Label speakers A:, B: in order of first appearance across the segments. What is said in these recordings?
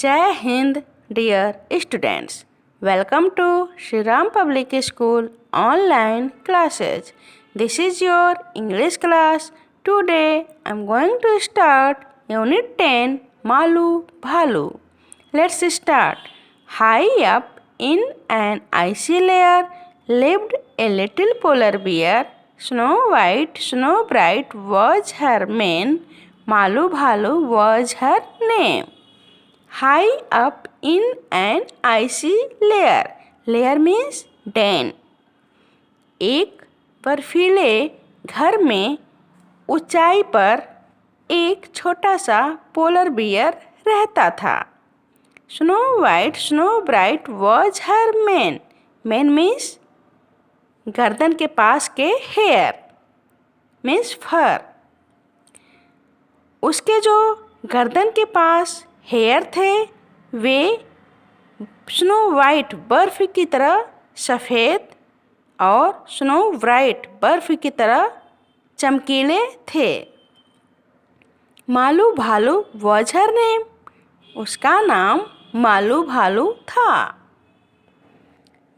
A: Jai Hind, dear students. Welcome to Shri Ram Public School online classes. This is your English class. Today I am going to start Unit 10 Malu Bhalu. Let's start. High up in an icy layer lived a little polar bear. Snow White, Snow Bright was her name. Malu Bhalu was her name. High up in an icy layer. Layer means den. एक बर्फीले घर में ऊंचाई पर एक छोटा सा polar bear रहता था. Snow white snow bright was her man. Man means गर्दन के पास के हेयर मीन्स फर. उसके जो गर्दन के पास हेयर थे वे स्नो वाइट बर्फ़ की तरह सफ़ेद और स्नो ब्राइट बर्फ़ की तरह चमकीले थे. मालू भालू वॉज हर नेम. उसका नाम मालू भालू था.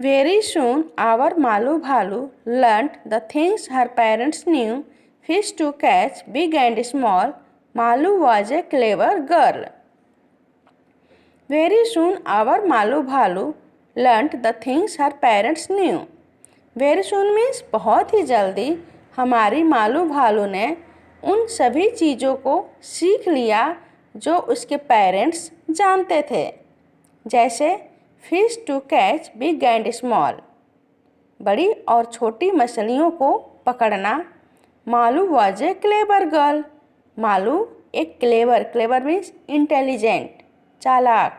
A: Very soon our Malu Bhalu learned the things her parents knew. Fish to catch big and small. Malu was a clever girl. Very soon our Malu Bhalu learnt the things her parents knew. Very soon means बहुत ही जल्दी हमारी मालू भालू ने उन सभी चीज़ों को सीख लिया जो उसके पेरेंट्स जानते थे. जैसे fish to catch big and small, बड़ी और छोटी मछलियों को पकड़ना. Malu was a clever girl. Malu एक क्लेवर मीन्स इंटेलिजेंट चालाक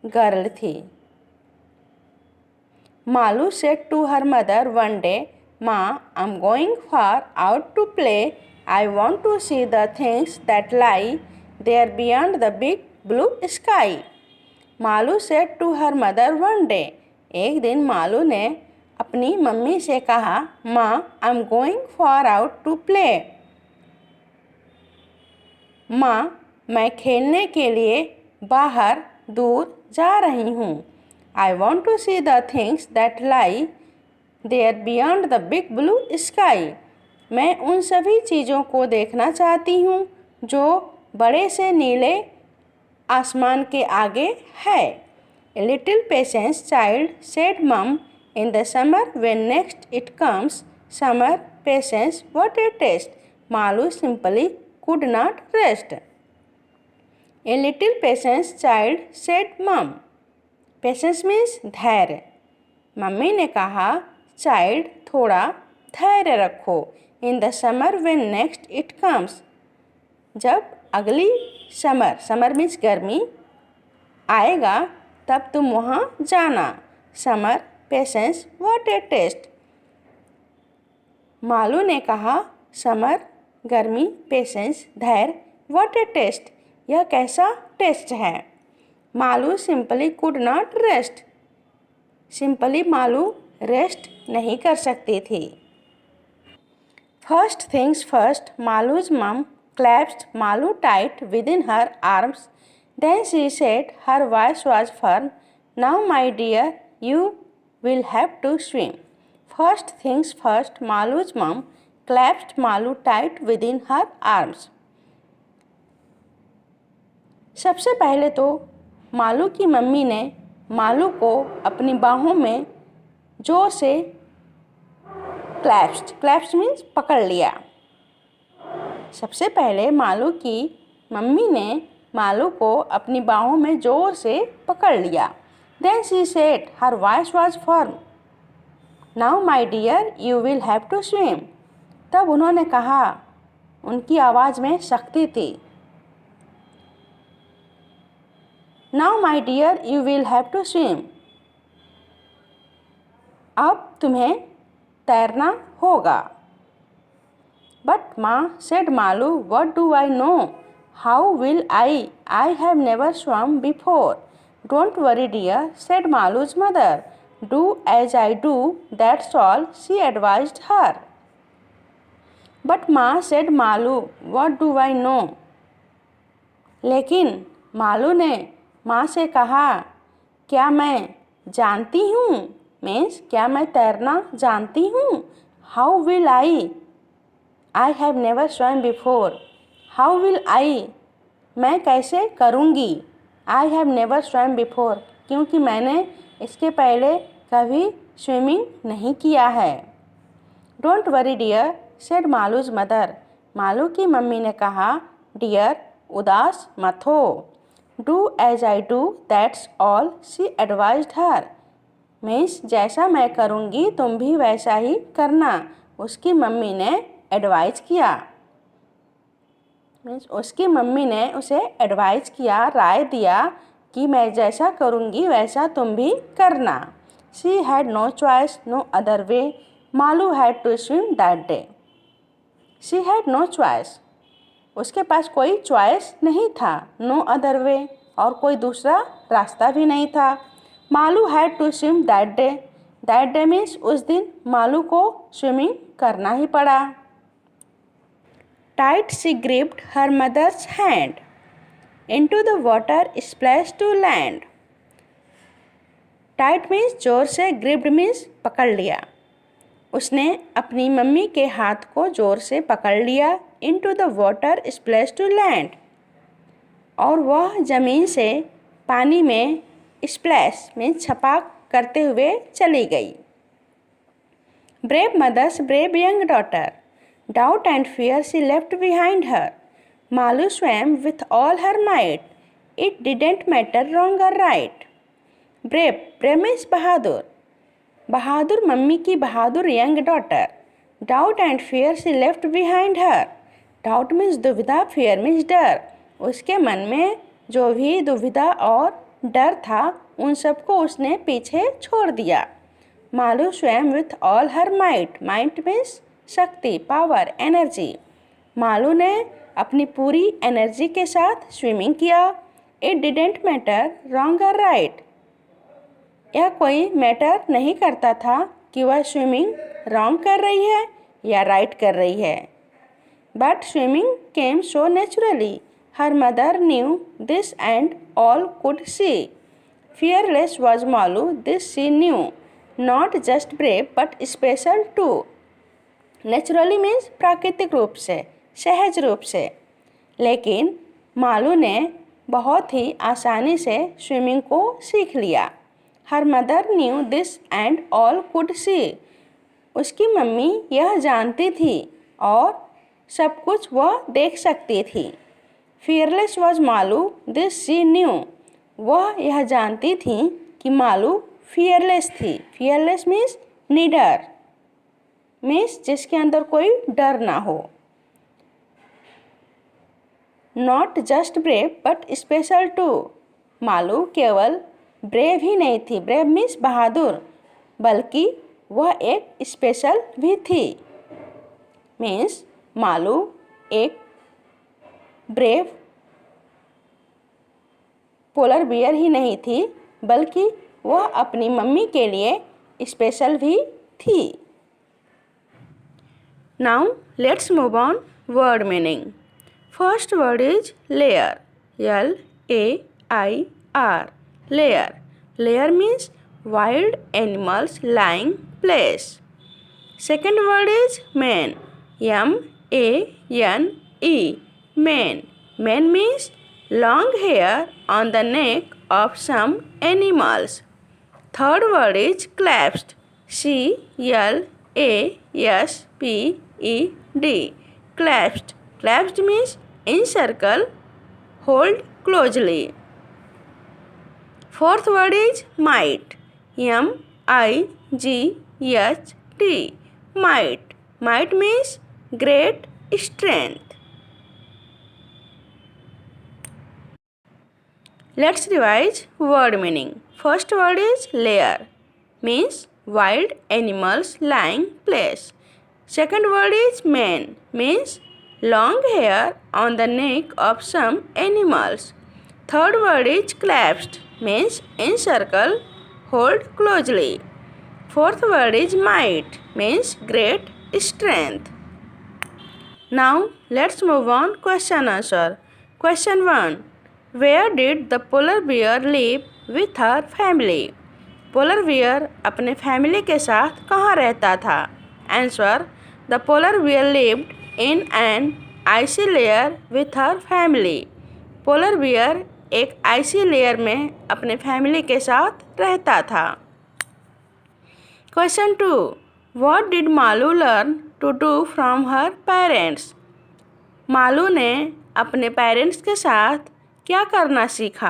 A: गर्ल थी. Malu said to her mother one day, माँ I am going far out to play. I want to see the things that lie there beyond the big blue sky. Malu said to her mother one day. एक दिन मालू ने अपनी mummy से कहा, माँ I am going far out to play. माँ मैं खेलने के लिए बाहर दूर जा रही हूँ. I want to see the things that lie there beyond the big blue sky. मैं उन सभी चीज़ों को देखना चाहती हूँ जो बड़े से नीले आसमान के आगे है. A little patience child said mum in the summer when next it comes. Summer patience what a test. Malu simply could not rest. A little patience child said mom. Patience means धैर्य. मम्मी ने कहा, child थोड़ा धैर्य रखो. In the summer when next it comes. जब अगली summer means गर्मी आएगा तब तुम वहाँ जाना. Summer patience what a test. Malu ने कहा, समर गर्मी पेशेंस धैर्य व्हाट ए टेस्ट. यह कैसा टेस्ट है. Malu simply could not rest. Simply Malu rest नहीं कर सकती थी. First things first, Malu's mum clasped Malu tight within her arms. Then she said her voice was firm, now my dear you will have to swim. First things first, Malu's mum clasped Malu tight within her arms. सबसे पहले तो मालू की mummy ने मालू को अपनी बाहों में जोर से क्लैप्स्ड मीन्स पकड़ लिया. सबसे पहले मालू की मम्मी ने मालू को अपनी बाहों में जोर से पकड़ लिया. Then she said her voice was firm, now my dear you will have to swim. तब उन्होंने कहा, उनकी आवाज़ में शक्ति थी, now my dear you will have to swim. अब तुम्हें तैरना होगा. बट माँ said Malu what do I know. How will I have never swum before. Don't worry dear said Malu's mother. Do as I do that's all she advised her. But माँ said Malu what do I no. लेकिन मालू ने माँ से कहा, क्या मैं जानती हूँ? मीन्स क्या मैं तैरना जानती हूँ? How will I have never swum before. How will I मैं कैसे करूँगी? I have never swum before क्योंकि मैंने इसके पहले कभी स्विमिंग नहीं किया है। Don't worry dear said Malu's mother. Malu की मम्मी ने कहा, डियर उदास मत हो। Do as I do that's all she advised her. Means जैसा मैं करूँगी तुम भी वैसा ही करना, उसकी मम्मी ने एडवाइज किया। मीन्स उसकी मम्मी ने उसे एडवाइज किया, राय दिया कि मैं जैसा करूँगी वैसा तुम भी करना। She had no choice no other way Malu had to swim that day. She had no choice उसके पास कोई चॉइस नहीं था, नो अदर वे और कोई दूसरा रास्ता भी नहीं था। Malu had to swim that day means उस दिन मालू को स्विमिंग करना ही पड़ा। Tight she gripped her mother's hand into the water splash to land. Tight means जोर से, ग्रिप्ड मीन्स पकड़ लिया। उसने अपनी मम्मी के हाथ को जोर से पकड़ लिया। Into the water splash to land और वह ज़मीन से पानी में स्प्लैश मीन्स छपाक करते हुए चली गई। Brave mother's brave young daughter doubt and fear she left behind her. Malu swam with all her might it didn't matter wrong और राइट। ब्रेव मीन्स बहादुर, बहादुर मम्मी की बहादुर young daughter. Doubt and fear she left behind her. Doubt means दुविधा, fear means डर। उसके मन में जो भी दुविधा और डर था उन सबको उसने पीछे छोड़ दिया। मालू स्वयं with all her might, might means शक्ति, पावर, एनर्जी। मालू ने अपनी पूरी एनर्जी के साथ स्विमिंग किया। इट डिडेंट मैटर रॉन्ग और राइट, यह कोई मैटर नहीं करता था कि वह स्विमिंग रॉन्ग कर रही है या राइट कर रही है। But swimming came so naturally her mother knew this and all could see. Fearless was Malu this she knew, not just brave but special too. Naturally means प्राकृतिक रूप से, सहज रूप से। लेकिन मालू ने बहुत ही आसानी से स्विमिंग को सीख लिया। हर mother knew this and all could सी, उसकी मम्मी यह जानती थी और सब कुछ वह देख सकती थी। Fearless was Malu this she knew, वह यह जानती थी कि मालू फियरलेस थी। फियरलेस मीन्स निडर, मीन्स जिसके अंदर कोई डर ना हो। Not just brave but special too, Malu केवल ब्रेव ही नहीं थी, ब्रेव मीन्स बहादुर, बल्कि वह एक स्पेशल भी थी। मीन्स मालू एक ब्रेव पोलर बियर ही नहीं थी, बल्कि वह अपनी मम्मी के लिए स्पेशल भी थी। Now let's move on word meaning. First word is layer, LAIR, lair. Lair means wild animals lying place. Second word is mane, MANE, mane. Mane means long hair on the neck of some animals. Third word is clasped, CLASPED, clasped. Clasped means encircle, hold closely. Fourth word is might, MIGHT, might. Might means great strength. Let's revise word meaning. First word is lair, means wild animals lying place. Second word is mane, means long hair on the neck of some animals. Third word is clasped, means encircle, hold closely. Fourth word is might, means great strength. Now let's move on question answer. Question 1. Where did the polar bear live with her family? Polar bear अपने family के साथ कहाँ रहता था? Answer, the polar bear lived in an icy layer with her family. Polar bear एक icy layer में अपने family के साथ रहता था। Question 2, what did Malu learn to do from her parents? Malu ने अपने पेरेंट्स के साथ क्या करना सीखा?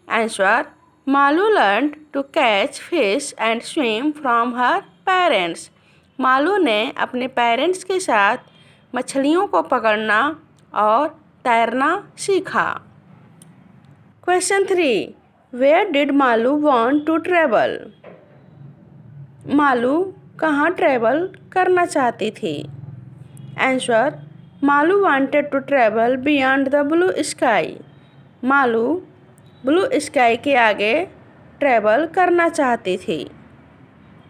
A: Answer, Malu learn to catch fish and swim from her parents. Malu ने अपने पेरेंट्स के साथ मछलियों को पकड़ना और तैरना सीखा। Question 3, where did Malu want to travel? Malu कहाँ ट्रेवल करना चाहती थी? Answer, Malu wanted to travel beyond the blue sky. Malu blue sky के आगे ट्रेवल करना चाहती थी।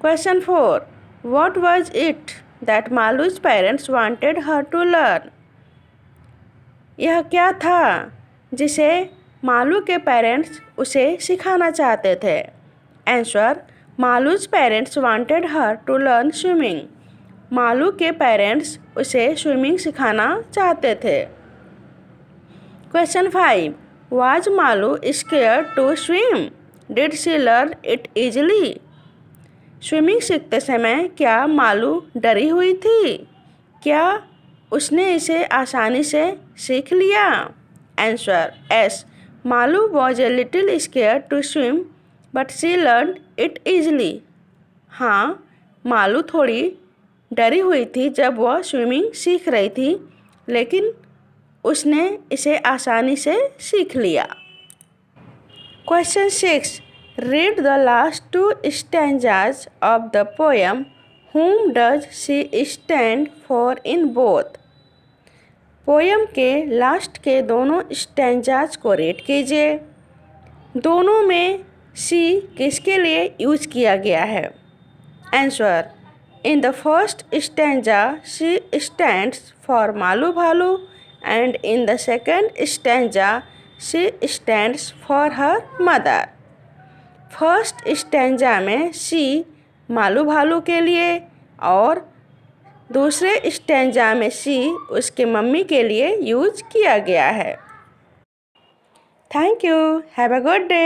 A: Question 4, what was it that Malu's parents wanted her to learn? यह क्या था जिसे मालू के पेरेंट्स उसे सिखाना चाहते थे? Answer, Malu's parents wanted her to learn swimming. Malu के पेरेंट्स उसे स्विमिंग सिखाना चाहते थे। Question 5, was Malu scared to swim? Did she learn it easily? Swimming सीखते समय क्या मालू डरी हुई थी? क्या उसने इसे आसानी से सीख लिया? Answer, yes, Malu was a little scared to swim but she learn it easily. हाँ, मालू थोड़ी डरी हुई थी जब वह स्विमिंग सीख रही थी, लेकिन उसने इसे आसानी से सीख लिया। Question 6, read the last 2 stanzas of the poem whom does she stand for in both? Poem के लास्ट के दोनों स्टैंजाज को रीड कीजिए। दोनों में शी किसके लिए यूज किया गया है? Answer, in the first stanza she stands for Malu भालू and in the second stanza she stands for her mother. First stanza में she मालू भालू के लिए और दूसरे स्टैंजा में she उसके मम्मी के लिए यूज किया गया है। Thank you, have a good day.